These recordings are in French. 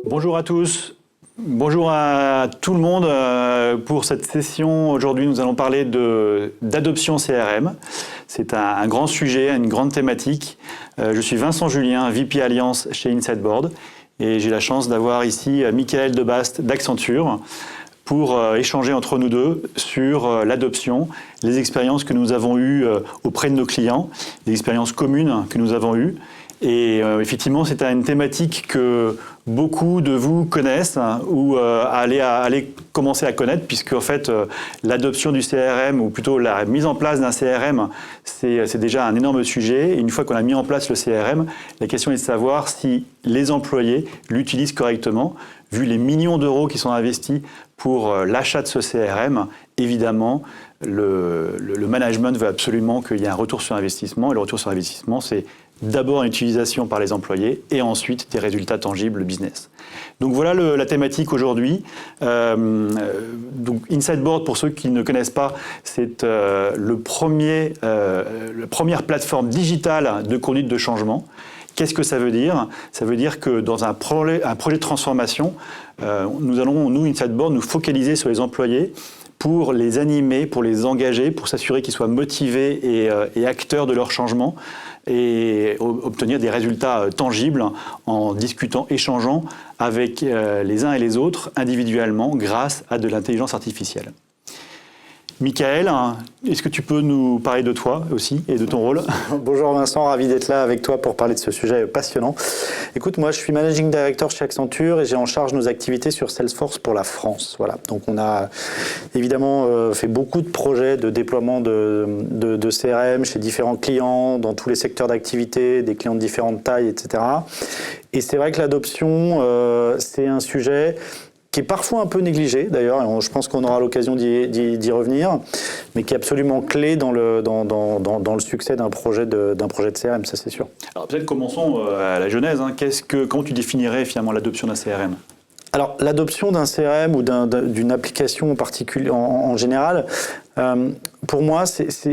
Bonjour à tous, bonjour à tout le monde. Pour cette session, aujourd'hui, nous allons parler d'adoption CRM. C'est un grand sujet, une grande thématique. Je suis Vincent Julien, VP Alliance chez Insideboard, et j'ai la chance d'avoir ici Michael Debast d'Accenture pour échanger entre nous deux sur l'adoption, les expériences que nous avons eues auprès de nos clients, les expériences communes que nous avons eues. Et effectivement, c'est une thématique que beaucoup de vous connaissent ou allez commencer à connaître, puisque en fait, l'adoption du CRM, ou plutôt la mise en place d'un CRM, c'est déjà un énorme sujet. Et une fois qu'on a mis en place le CRM, la question est de savoir si les employés l'utilisent correctement. Vu les millions d'euros qui sont investis pour l'achat de ce CRM, évidemment, le management veut absolument qu'il y ait un retour sur investissement. Et le retour sur investissement, c'est d'abord une utilisation par les employés et ensuite des résultats tangibles business. Donc voilà la thématique aujourd'hui. Donc Insideboard, pour ceux qui ne connaissent pas, c'est la première plateforme digitale de conduite de changement. Qu'est-ce que ça veut dire? Ça veut dire que dans un projet de transformation, nous allons, nous, Insideboard, nous focaliser sur les employés pour les animer, pour les engager, pour s'assurer qu'ils soient motivés et acteurs de leur changement et obtenir des résultats tangibles en discutant, échangeant avec les uns et les autres individuellement grâce à de l'intelligence artificielle. Michael, est-ce que tu peux nous parler de toi aussi et de ton rôle? Bonjour Vincent, ravi d'être là avec toi pour parler de ce sujet passionnant. Écoute, moi je suis Managing Director chez Accenture et j'ai en charge nos activités sur Salesforce pour la France. Voilà. Donc on a évidemment fait beaucoup de projets de déploiement de CRM chez différents clients, dans tous les secteurs d'activité, des clients de différentes tailles, etc. Et c'est vrai que l'adoption, c'est un sujet qui est parfois un peu négligé d'ailleurs, et je pense qu'on aura l'occasion d'y revenir, mais qui est absolument clé dans le succès d'un projet de CRM, ça c'est sûr. Alors peut-être commençons à la genèse. Comment tu définirais finalement l'adoption d'un CRM? Alors l'adoption d'un CRM ou d'une application en particulier, en général, pour moi c'est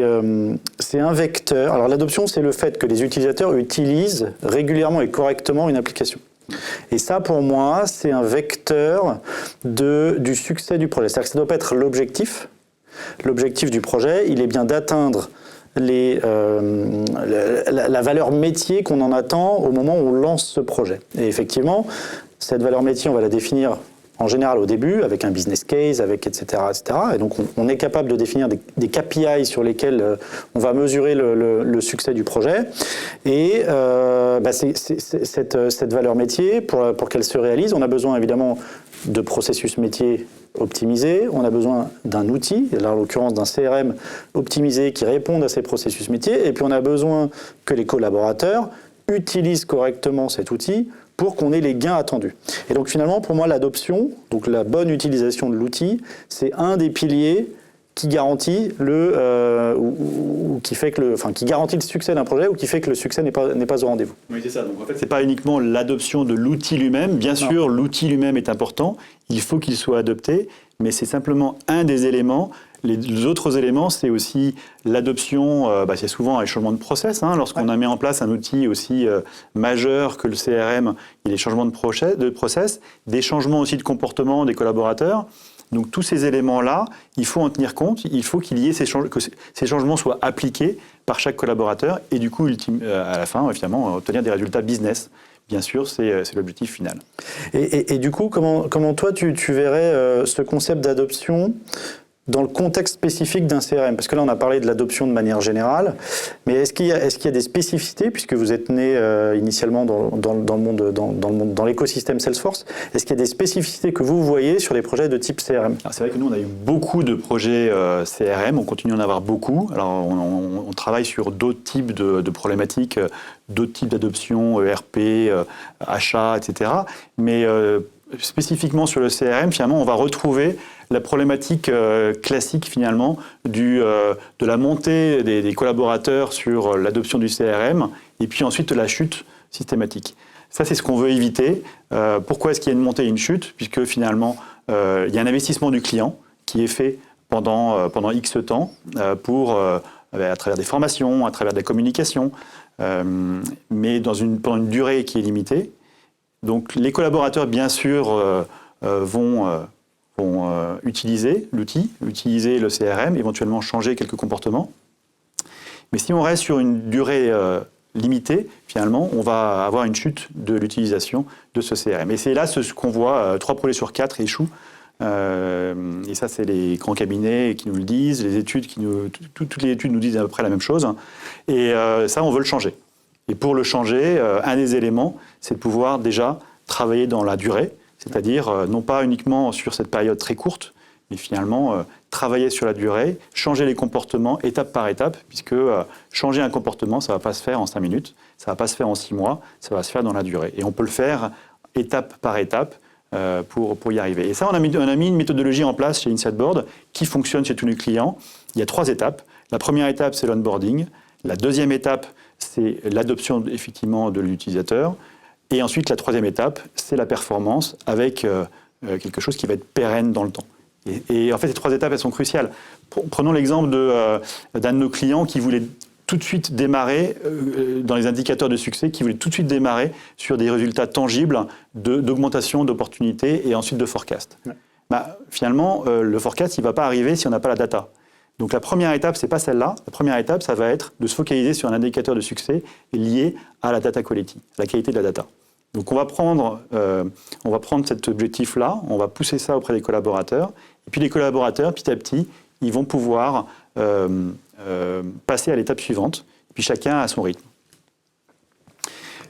un vecteur. Alors l'adoption, c'est le fait que les utilisateurs utilisent régulièrement et correctement une application. Et ça, pour moi, c'est un vecteur du succès du projet. C'est-à-dire que ça ne doit pas être l'objectif. L'objectif du projet, il est bien d'atteindre la valeur métier qu'on en attend au moment où on lance ce projet. Et effectivement, cette valeur métier, on va la définir en général au début, avec un business case, etc. Et donc, on est capable de définir des KPI sur lesquels on va mesurer le succès du projet. Et cette valeur métier, pour qu'elle se réalise, on a besoin évidemment de processus métier optimisés, on a besoin d'un outil, là en l'occurrence d'un CRM optimisé qui réponde à ces processus métiers, et puis on a besoin que les collaborateurs utilisent correctement cet outil pour qu'on ait les gains attendus. Et donc finalement, pour moi, l'adoption, donc la bonne utilisation de l'outil, c'est un des piliers qui garantit qui garantit le succès d'un projet ou qui fait que le succès n'est pas au rendez-vous. Oui, c'est ça. Donc en fait, c'est pas uniquement l'adoption de l'outil lui-même. Bien sûr, l'outil lui-même est important. Il faut qu'il soit adopté, mais c'est simplement un des éléments. Les autres éléments, c'est aussi l'adoption, c'est souvent un changement de process. Lorsqu'on a mis en place un outil aussi majeur que le CRM, il y a des changements de process, des changements aussi de comportement des collaborateurs. Donc tous ces éléments-là, il faut en tenir compte, il faut qu'il y ait que ces changements soient appliqués par chaque collaborateur et du coup, à la fin, finalement, obtenir des résultats business. Bien sûr, c'est l'objectif final. Et du coup, comment toi, tu verrais ce concept d'adoption dans le contexte spécifique d'un CRM? Parce que là, on a parlé de l'adoption de manière générale, mais est-ce qu'il y a des spécificités, puisque vous êtes né initialement dans l'écosystème Salesforce, est-ce qu'il y a des spécificités que vous voyez sur les projets de type CRM? C'est vrai que nous, on a eu beaucoup de projets CRM, on continue d'en avoir beaucoup. Alors, on travaille sur d'autres types de problématiques, d'autres types d'adoption, ERP, achat, etc. Mais spécifiquement sur le CRM, finalement, on va retrouver la problématique classique finalement de la montée des collaborateurs sur l'adoption du CRM et puis ensuite la chute systématique. Ça, c'est ce qu'on veut éviter. Pourquoi est-ce qu'il y a une montée et une chute? Puisque finalement, il y a un investissement du client qui est fait pendant X temps à travers des formations, à travers de la communication, mais pendant une durée qui est limitée. Donc les collaborateurs, bien sûr, vont utiliser l'outil, utiliser le CRM, éventuellement changer quelques comportements. Mais si on reste sur une durée limitée, finalement, on va avoir une chute de l'utilisation de ce CRM. Et c'est là ce qu'on voit, 3 projets sur 4 échouent. Et ça, c'est les grands cabinets qui nous le disent, les études toutes les études nous disent à peu près la même chose. Et ça, on veut le changer. Et pour le changer, un des éléments, c'est de pouvoir déjà travailler dans la durée, c'est-à-dire non pas uniquement sur cette période très courte, mais finalement travailler sur la durée, changer les comportements étape par étape, puisque changer un comportement, ça ne va pas se faire en 5 minutes, ça ne va pas se faire en 6 mois, ça va se faire dans la durée. Et on peut le faire étape par étape pour y arriver. Et ça, on a mis une méthodologie en place chez InsightBoard qui fonctionne chez tous nos clients. Il y a 3 étapes. La première étape, c'est l'onboarding. La deuxième étape, c'est l'adoption effectivement de l'utilisateur. Et ensuite, la troisième étape, c'est la performance avec quelque chose qui va être pérenne dans le temps. Et en fait, ces 3 étapes, elles sont cruciales. Prenons l'exemple d'un de nos clients qui voulait tout de suite démarrer, dans les indicateurs de succès, qui voulait tout de suite démarrer sur des résultats tangibles d'augmentation d'opportunités et ensuite de forecast. Ouais. Finalement, le forecast, il ne va pas arriver si on n'a pas la data. Donc la première étape, ce n'est pas celle-là. La première étape, ça va être de se focaliser sur un indicateur de succès lié à la data quality, à la qualité de la data. Donc on va prendre cet objectif-là, on va pousser ça auprès des collaborateurs, et puis les collaborateurs, petit à petit, ils vont pouvoir passer à l'étape suivante, et puis chacun à son rythme.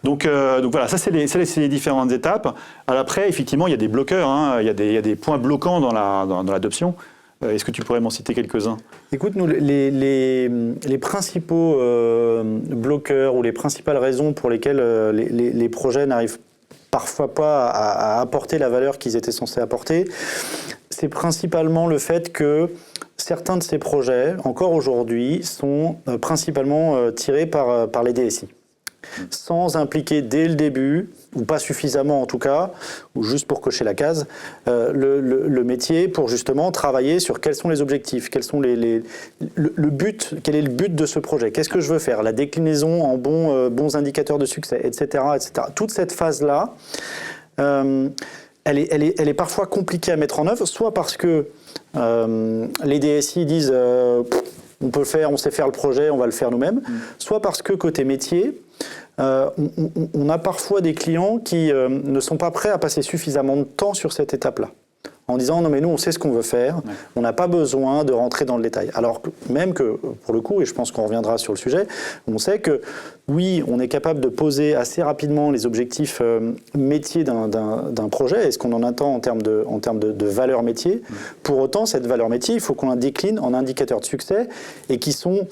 Donc voilà, ça c'est les différentes étapes. Alors après, effectivement, il y a des bloqueurs, hein, il y a des points bloquants dans l'adoption. Est-ce que tu pourrais m'en citer quelques-uns ? Écoute, nous, les principaux bloqueurs ou les principales raisons pour lesquelles les projets n'arrivent parfois pas à apporter la valeur qu'ils étaient censés apporter, c'est principalement le fait que certains de ces projets, encore aujourd'hui, sont principalement tirés par les DSI. Sans impliquer dès le début, ou pas suffisamment en tout cas, ou juste pour cocher la case, le métier pour justement travailler sur quels sont les objectifs, quels sont le but, quel est le but de ce projet, qu'est-ce que je veux faire, la déclinaison en bons indicateurs de succès, etc., etc. Toute cette phase-là, elle est parfois compliquée à mettre en œuvre, soit parce que les DSI disent on peut le faire, on sait faire le projet, on va le faire nous-mêmes, soit parce que côté métier, on a parfois des clients qui ne sont pas prêts à passer suffisamment de temps sur cette étape-là, en disant non mais nous on sait ce qu'on veut faire, on n'a pas besoin de rentrer dans le détail. Alors même que pour le coup, et je pense qu'on reviendra sur le sujet, on sait que oui, on est capable de poser assez rapidement les objectifs métiers d'un projet et ce qu'on en attend en termes de valeur métier. Pour autant, cette valeur métier, il faut qu'on la décline en indicateurs de succès et qui sont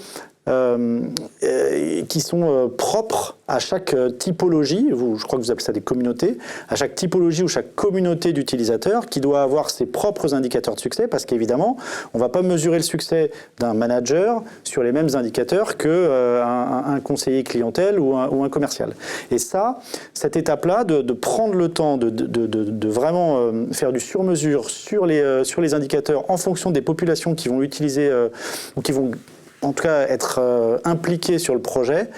propres à chaque typologie, je crois que vous appelez ça des communautés, à chaque typologie ou chaque communauté d'utilisateurs qui doit avoir ses propres indicateurs de succès, parce qu'évidemment, on ne va pas mesurer le succès d'un manager sur les mêmes indicateurs qu'un conseiller clientèle ou un commercial. Et cette étape-là, de prendre le temps de vraiment faire du sur-mesure sur les indicateurs en fonction des populations qui vont utiliser ou qui vont en tout cas être impliqués sur le projet,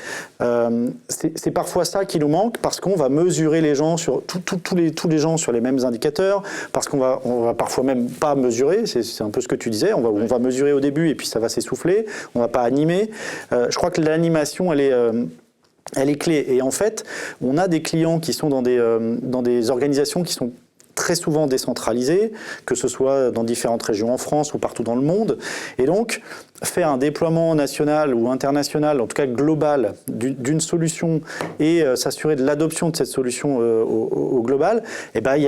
c'est parfois ça qui nous manque, parce qu'on va mesurer les gens tous les gens sur les mêmes indicateurs, parce qu'on va parfois même pas mesurer, c'est un peu ce que tu disais, on va mesurer au début et puis ça va s'essouffler, on va pas animer. Je crois que l'animation, elle est clé. Et en fait, on a des clients qui sont dans des organisations qui sont très souvent décentralisées, que ce soit dans différentes régions en France ou partout dans le monde. Et donc, faire un déploiement national ou international, en tout cas global, d'une solution et s'assurer de l'adoption de cette solution au global,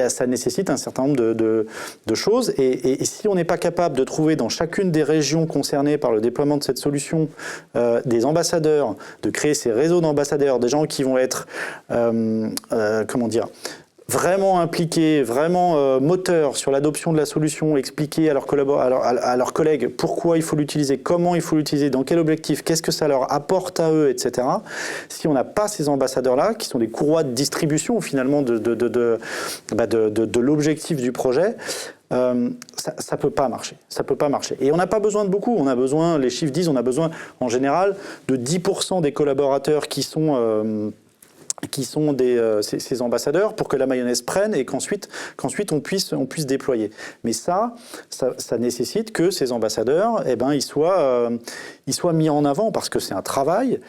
ça nécessite un certain nombre de choses. Et si on n'est pas capable de trouver dans chacune des régions concernées par le déploiement de cette solution des ambassadeurs, de créer ces réseaux d'ambassadeurs, des gens qui vont être, vraiment impliqués, vraiment moteurs sur l'adoption de la solution, expliquer à leurs collègues pourquoi il faut l'utiliser, comment il faut l'utiliser, dans quel objectif, qu'est-ce que ça leur apporte à eux, etc. Si on n'a pas ces ambassadeurs-là, qui sont des courroies de distribution finalement de l'objectif du projet, ça peut pas marcher. Ça peut pas marcher. Et on n'a pas besoin de beaucoup. On a besoin, les chiffres disent, on a besoin en général de 10% des collaborateurs qui sont ces ambassadeurs pour que la mayonnaise prenne et qu'ensuite on puisse déployer. Mais ça nécessite que ces ambassadeurs, ils soient mis en avant parce que c'est un travail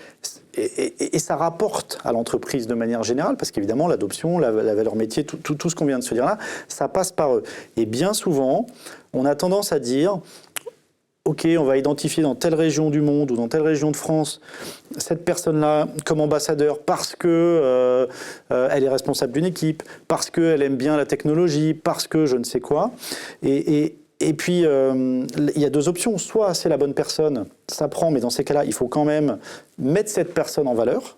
et ça rapporte à l'entreprise de manière générale parce qu'évidemment l'adoption, la valeur métier, tout ce qu'on vient de se dire là, ça passe par eux. Et bien souvent, on a tendance à dire OK, on va identifier dans telle région du monde ou dans telle région de France cette personne-là comme ambassadeur parce que elle est responsable d'une équipe, parce qu'elle aime bien la technologie, parce que je ne sais quoi. Et puis, il y a deux options. Soit c'est la bonne personne, ça prend, mais dans ces cas-là, il faut quand même mettre cette personne en valeur.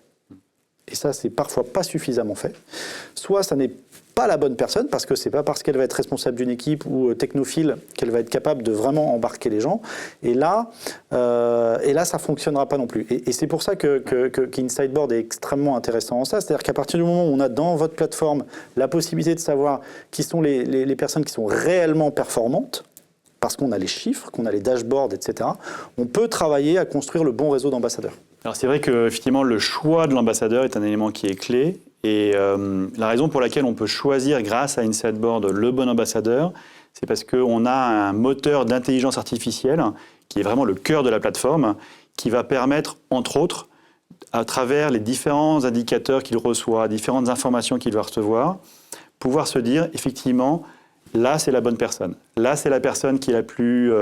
Et ça, c'est parfois pas suffisamment fait. Soit ça n'est pas la bonne personne, parce que c'est pas parce qu'elle va être responsable d'une équipe ou technophile qu'elle va être capable de vraiment embarquer les gens. Et là, ça fonctionnera pas non plus. Et c'est pour ça qu'Insideboard est extrêmement intéressant en ça. C'est-à-dire qu'à partir du moment où on a dans votre plateforme la possibilité de savoir qui sont les personnes qui sont réellement performantes, parce qu'on a les chiffres, qu'on a les dashboards, etc., on peut travailler à construire le bon réseau d'ambassadeurs. Alors c'est vrai qu'effectivement, le choix de l'ambassadeur est un élément qui est clé. Et la raison pour laquelle on peut choisir, grâce à Insideboard, le bon ambassadeur, c'est parce qu'on a un moteur d'intelligence artificielle qui est vraiment le cœur de la plateforme, qui va permettre, entre autres, à travers les différents indicateurs qu'il reçoit, différentes informations qu'il va recevoir, pouvoir se dire, effectivement, là, c'est la bonne personne. Là, c'est la personne qui est la plus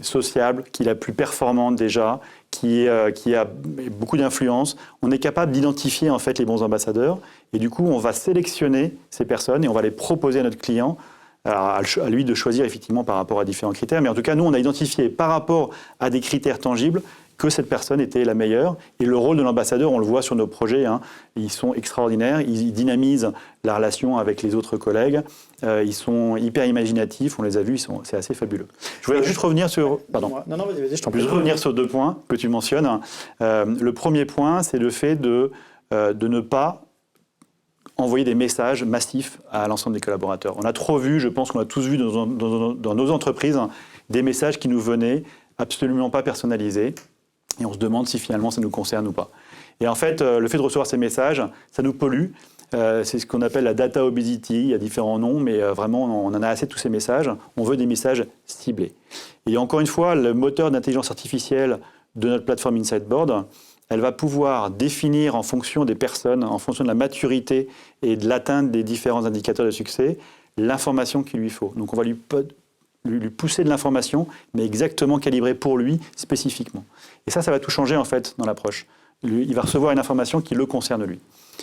sociable, qui est la plus performante déjà, qui a beaucoup d'influence. On est capable d'identifier en fait les bons ambassadeurs et du coup, on va sélectionner ces personnes et on va les proposer à notre client. Alors, à lui de choisir effectivement par rapport à différents critères. Mais en tout cas, nous, on a identifié par rapport à des critères tangibles que cette personne était la meilleure. Et le rôle de l'ambassadeur, on le voit sur nos projets, hein, ils sont extraordinaires, ils dynamisent la relation avec les autres collègues, ils sont hyper imaginatifs, on les a vus, c'est assez fabuleux. Je voulais juste revenir sur... Pardon. Non, vas-y, je t'en prie. Je revenir sur deux points que tu mentionnes. Le premier point, c'est le fait de ne pas envoyer des messages massifs à l'ensemble des collaborateurs. On a trop vu, je pense qu'on a tous vu dans nos entreprises, des messages qui nous venaient absolument pas personnalisés. Et on se demande si finalement ça nous concerne ou pas. Et en fait, le fait de recevoir ces messages, ça nous pollue. C'est ce qu'on appelle la data obesity. Il y a différents noms, mais vraiment, on en a assez de tous ces messages. On veut des messages ciblés. Et encore une fois, le moteur d'intelligence artificielle de notre plateforme Insideboard, elle va pouvoir définir en fonction des personnes, en fonction de la maturité et de l'atteinte des différents indicateurs de succès, l'information qu'il lui faut. Donc on va lui pousser de l'information, mais exactement calibrée pour lui, spécifiquement. Et ça va tout changer en fait dans l'approche. Il va recevoir une information qui le concerne lui.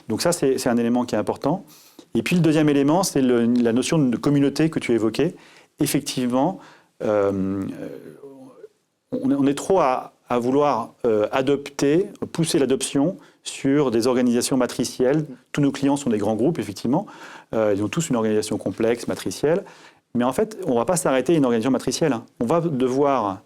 Donc ça, c'est un élément qui est important. Et puis le deuxième élément, c'est la notion de communauté que tu évoquais. Effectivement, on est trop à vouloir adopter, pousser l'adoption sur des organisations matricielles. Tous nos clients sont des grands groupes, effectivement. Ils ont tous une organisation complexe, matricielle. Mais en fait, on ne va pas s'arrêter à une organisation matricielle. On va devoir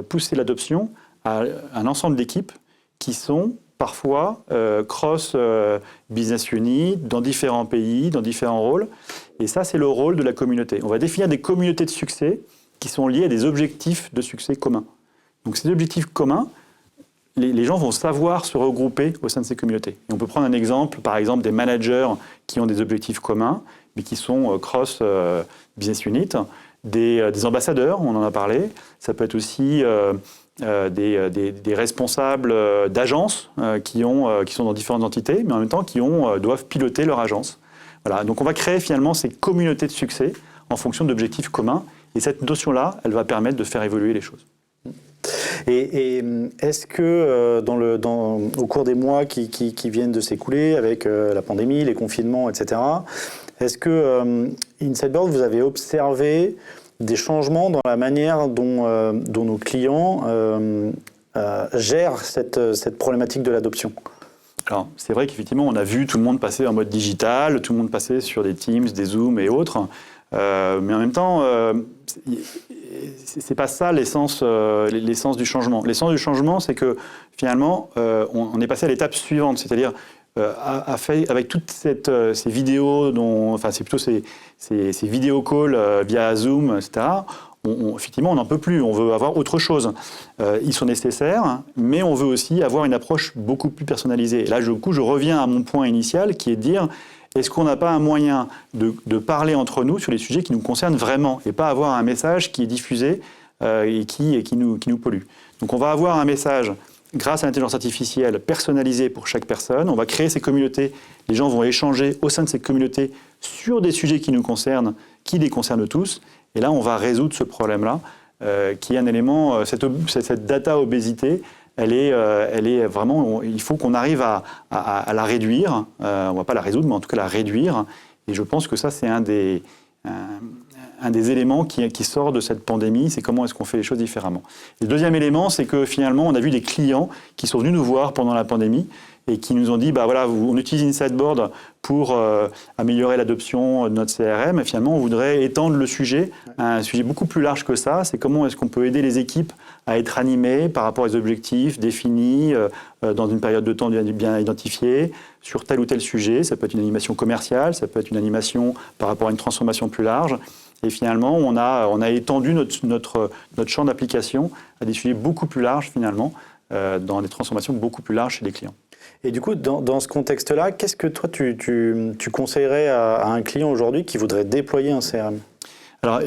pousser l'adoption à un ensemble d'équipes qui sont parfois cross-business unit, dans différents pays, dans différents rôles. Et ça, c'est le rôle de la communauté. On va définir des communautés de succès qui sont liées à des objectifs de succès communs. Donc ces objectifs communs, les gens vont savoir se regrouper au sein de ces communautés. Et on peut prendre un exemple, par exemple, des managers qui ont des objectifs communs, mais qui sont cross-business unit, des ambassadeurs, on en a parlé. Ça peut être aussi des responsables d'agences qui sont dans différentes entités, mais en même temps qui doivent piloter leur agence. Voilà. Donc on va créer finalement ces communautés de succès en fonction d'objectifs communs. Et cette notion-là, elle va permettre de faire évoluer les choses. Et est-ce que au cours des mois qui viennent de s'écouler avec la pandémie, les confinements, etc., est-ce que Insideboard, vous avez observé des changements dans la manière dont nos clients gèrent cette problématique de l'adoption ? Alors, c'est vrai qu'effectivement, on a vu tout le monde passer en mode digital, tout le monde passer sur des Teams, des Zooms et autres. Mais en même temps, c'est pas ça l'essence du changement. L'essence du changement, c'est que finalement, on est passé à l'étape suivante, c'est-à-dire avec toutes ces vidéos, enfin c'est plutôt ces vidéo calls via Zoom, etc., effectivement, on n'en peut plus, on veut avoir autre chose. Ils sont nécessaires, mais on veut aussi avoir une approche beaucoup plus personnalisée. Et là, du coup, je reviens à mon point initial, qui est de dire, est-ce qu'on n'a pas un moyen de parler entre nous sur les sujets qui nous concernent vraiment, et pas avoir un message qui est diffusé et qui nous pollue. Donc on va avoir un message, grâce à l'intelligence artificielle, personnalisé pour chaque personne. On va créer ces communautés, les gens vont échanger au sein de ces communautés sur des sujets qui nous concernent, qui les concernent tous. Et là, on va résoudre ce problème-là, qui est un élément, cette data obésité, elle est vraiment, il faut qu'on arrive à la réduire. On ne va pas la résoudre, mais en tout cas la réduire. Et je pense que ça, c'est un des éléments qui sort de cette pandémie, c'est comment est-ce qu'on fait les choses différemment. Et le deuxième élément, c'est que finalement, on a vu des clients qui sont venus nous voir pendant la pandémie et qui nous ont dit, bah voilà, on utilise Insightboard pour améliorer l'adoption de notre CRM, et finalement, on voudrait étendre le sujet à un sujet beaucoup plus large que ça. C'est comment est-ce qu'on peut aider les équipes à être animées par rapport aux objectifs définis dans une période de temps bien identifiée, sur tel ou tel sujet. Ça peut être une animation commerciale, ça peut être une animation par rapport à une transformation plus large. Et finalement, on a étendu notre champ d'application à des sujets beaucoup plus larges, finalement, dans des transformations beaucoup plus larges chez les clients. Et du coup, dans ce contexte-là, qu'est-ce que toi, tu conseillerais à un client aujourd'hui qui voudrait déployer un CRM ? Alors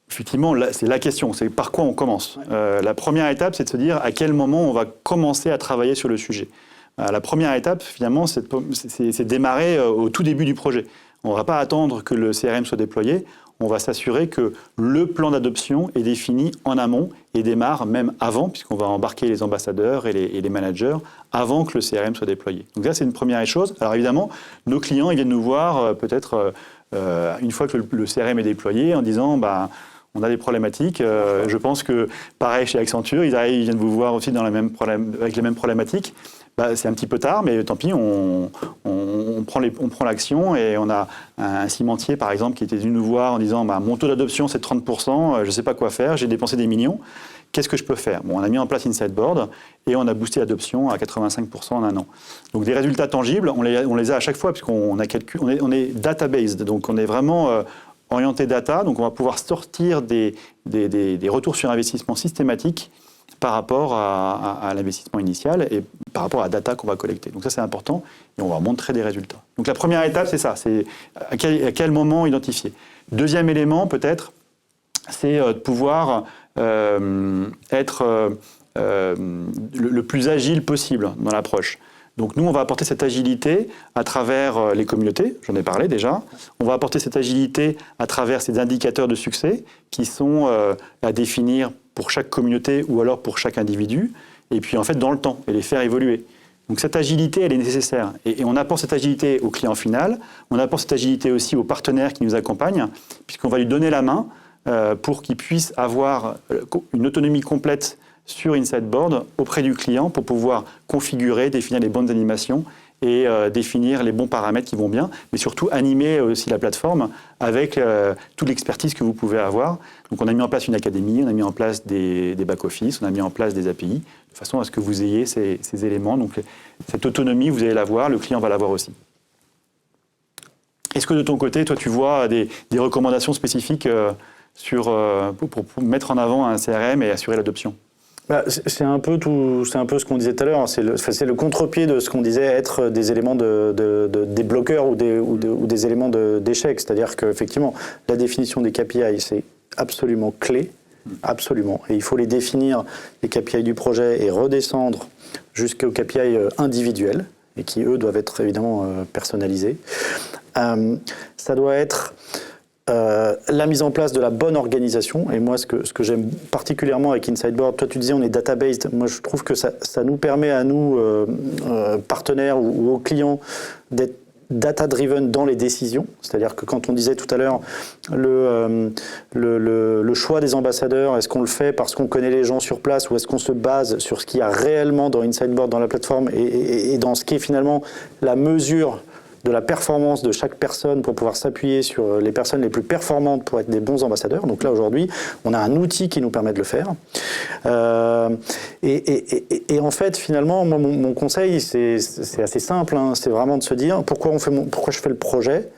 effectivement, c'est la question, c'est par quoi on commence. La première étape, c'est de se dire à quel moment on va commencer à travailler sur le sujet. La première étape, finalement, c'est démarrer au tout début du projet. On ne va pas attendre que le CRM soit déployé. On va s'assurer que le plan d'adoption est défini en amont et démarre même avant, puisqu'on va embarquer les ambassadeurs et les managers avant que le CRM soit déployé. Donc ça, c'est une première chose. Alors évidemment, nos clients, ils viennent nous voir peut-être une fois que le CRM est déployé en disant bah, on a des problématiques. Je pense que pareil chez Accenture, ils viennent vous voir aussi avec les mêmes problématiques. Bah, c'est un petit peu tard, mais tant pis, on prend l'action et on a un cimentier, par exemple, qui était venu nous voir en disant bah, « Mon taux d'adoption, c'est 30%, je ne sais pas quoi faire, j'ai dépensé des millions, qu'est-ce que je peux faire ?» Bon, on a mis en place Insightboard et on a boosté l'adoption à 85% en un an. Donc des résultats tangibles, on les a à chaque fois, puisqu'on on est data-based, donc on est vraiment orienté data, donc on va pouvoir sortir des retours sur investissement systématiques par rapport à l'investissement initial et par rapport à la data qu'on va collecter. Donc ça, c'est important et on va montrer des résultats. Donc la première étape, c'est ça, c'est à quel moment identifier. Deuxième élément, peut-être, c'est de pouvoir être le plus agile possible dans l'approche. Donc nous, on va apporter cette agilité à travers les communautés, j'en ai parlé déjà. On va apporter cette agilité à travers ces indicateurs de succès qui sont à définir pour chaque communauté ou alors pour chaque individu, et puis en fait dans le temps, et les faire évoluer. Donc cette agilité, elle est nécessaire. Et on apporte cette agilité au client final, on apporte cette agilité aussi aux partenaires qui nous accompagnent, puisqu'on va lui donner la main pour qu'il puisse avoir une autonomie complète sur Insightboard auprès du client pour pouvoir configurer, définir les bonnes animations et définir les bons paramètres qui vont bien, mais surtout animer aussi la plateforme avec toute l'expertise que vous pouvez avoir. Donc on a mis en place une académie, on a mis en place des back-office, on a mis en place des API, de façon à ce que vous ayez ces éléments. Donc cette autonomie, vous allez l'avoir, le client va l'avoir aussi. Est-ce que de ton côté, toi, tu vois des recommandations spécifiques pour mettre en avant un CRM et assurer l'adoption ? Bah, c'est un peu ce qu'on disait tout à l'heure. C'est le contre-pied de ce qu'on disait être des éléments des bloqueurs ou des éléments d'échec. C'est-à-dire qu'effectivement, la définition des KPI, c'est absolument clé. Absolument. Et il faut les définir, les KPI du projet, et redescendre jusqu'aux KPI individuels, et qui, eux, doivent être évidemment personnalisés. Ça doit être la mise en place de la bonne organisation. Et moi, ce que j'aime particulièrement avec Insightboard, toi tu disais on est data-based, moi je trouve que ça nous permet à nous, partenaires ou aux clients, d'être data-driven dans les décisions. C'est-à-dire que quand on disait tout à l'heure le choix des ambassadeurs, est-ce qu'on le fait parce qu'on connaît les gens sur place ou est-ce qu'on se base sur ce qu'il y a réellement dans Insightboard, dans la plateforme et dans ce qui est finalement la mesure de la performance de chaque personne pour pouvoir s'appuyer sur les personnes les plus performantes pour être des bons ambassadeurs. Donc là, aujourd'hui, on a un outil qui nous permet de le faire. Et en fait, finalement, moi, mon conseil, c'est assez simple. Hein, c'est vraiment de se dire pourquoi je fais le projet,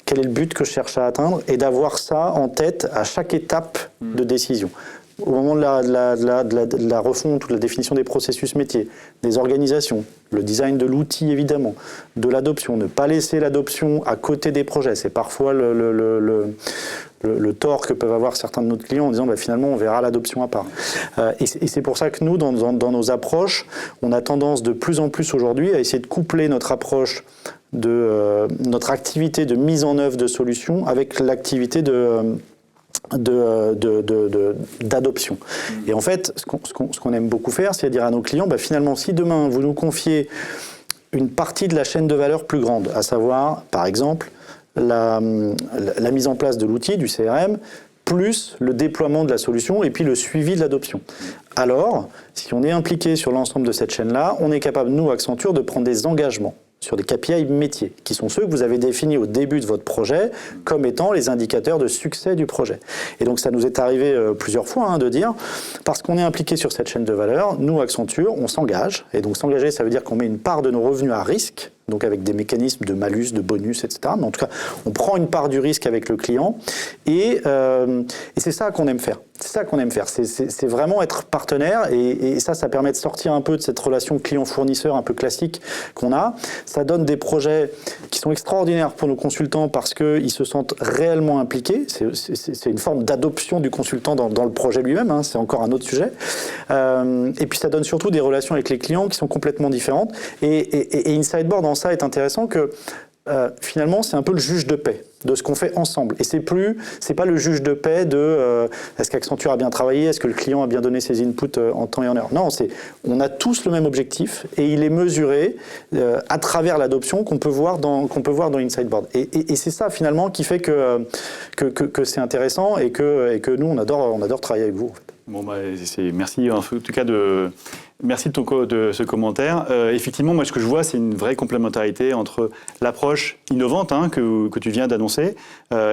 quel est le but que je cherche à atteindre, et d'avoir ça en tête à chaque étape de décision. Au moment de la refonte ou de la définition des processus métiers, des organisations, le design de l'outil évidemment, de l'adoption, ne pas laisser l'adoption à côté des projets. C'est parfois le tort que peuvent avoir certains de nos clients en disant finalement on verra l'adoption à part. Et c'est pour ça que nous, dans nos approches, on a tendance de plus en plus aujourd'hui à essayer de coupler notre approche de notre activité de mise en œuvre de solutions avec l'activité d'adoption. Et en fait, ce qu'on aime beaucoup faire, c'est dire à nos clients, finalement, si demain vous nous confiez une partie de la chaîne de valeur plus grande, à savoir, par exemple, la mise en place de l'outil, du CRM, plus le déploiement de la solution et puis le suivi de l'adoption. Alors, si on est impliqué sur l'ensemble de cette chaîne-là, on est capable, nous, Accenture, de prendre des engagements sur des KPI métiers, qui sont ceux que vous avez définis au début de votre projet comme étant les indicateurs de succès du projet. Et donc ça nous est arrivé plusieurs fois de dire, parce qu'on est impliqué sur cette chaîne de valeur, nous, Accenture, on s'engage, et donc s'engager, ça veut dire qu'on met une part de nos revenus à risque, donc avec des mécanismes de malus, de bonus, etc. Mais en tout cas, on prend une part du risque avec le client, et c'est ça qu'on aime faire. C'est ça qu'on aime faire, c'est vraiment être partenaire, et ça permet de sortir un peu de cette relation client-fournisseur un peu classique qu'on a. Ça donne des projets qui sont extraordinaires pour nos consultants parce qu'ils se sentent réellement impliqués. C'est une forme d'adoption du consultant dans le projet lui-même, hein, c'est encore un autre sujet. Et puis ça donne surtout des relations avec les clients qui sont complètement différentes. Et Insideboard, dans ça, est intéressant que finalement, c'est un peu le juge de paix de ce qu'on fait ensemble. Et c'est pas le juge de paix de est-ce qu'Accenture a bien travaillé, est-ce que le client a bien donné ses inputs en temps et en heure. Non, on a tous le même objectif et il est mesuré à travers l'adoption qu'on peut voir dans Insideboard. Et c'est ça finalement qui fait que c'est intéressant et que nous on adore travailler avec vous. En fait. Bon, merci en tout cas merci de ce commentaire. Effectivement, moi, ce que je vois, c'est une vraie complémentarité entre l'approche innovante que tu viens d'annoncer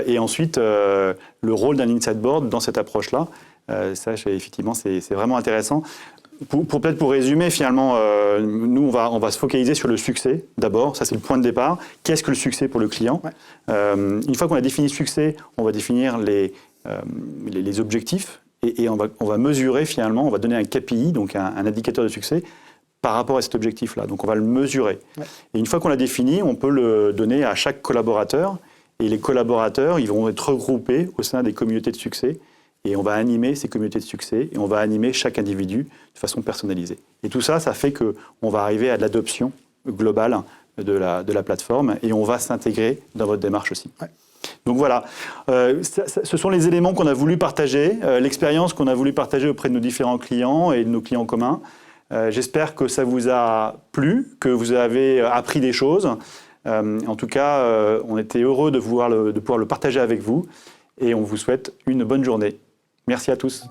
et ensuite le rôle d'un Insideboard dans cette approche-là. Effectivement, c'est vraiment intéressant. Peut-être pour résumer, finalement, nous, on va se focaliser sur le succès d'abord. Ça, c'est le point de départ. Qu'est-ce que le succès pour le client ? Une fois qu'on a défini le succès, on va définir les objectifs. Et on va mesurer finalement, on va donner un KPI, donc un indicateur de succès, par rapport à cet objectif-là. Donc on va le mesurer. Ouais. Et une fois qu'on l'a défini, on peut le donner à chaque collaborateur. Et les collaborateurs, ils vont être regroupés au sein des communautés de succès. Et on va animer ces communautés de succès et on va animer chaque individu de façon personnalisée. Et tout ça, ça fait qu'on va arriver à l'adoption globale de la plateforme et on va s'intégrer dans votre démarche aussi. Ouais. Donc voilà, ce sont les éléments qu'on a voulu partager, l'expérience qu'on a voulu partager auprès de nos différents clients et de nos clients communs. J'espère que ça vous a plu, que vous avez appris des choses. En tout cas, on était heureux de pouvoir le partager avec vous et on vous souhaite une bonne journée. Merci à tous.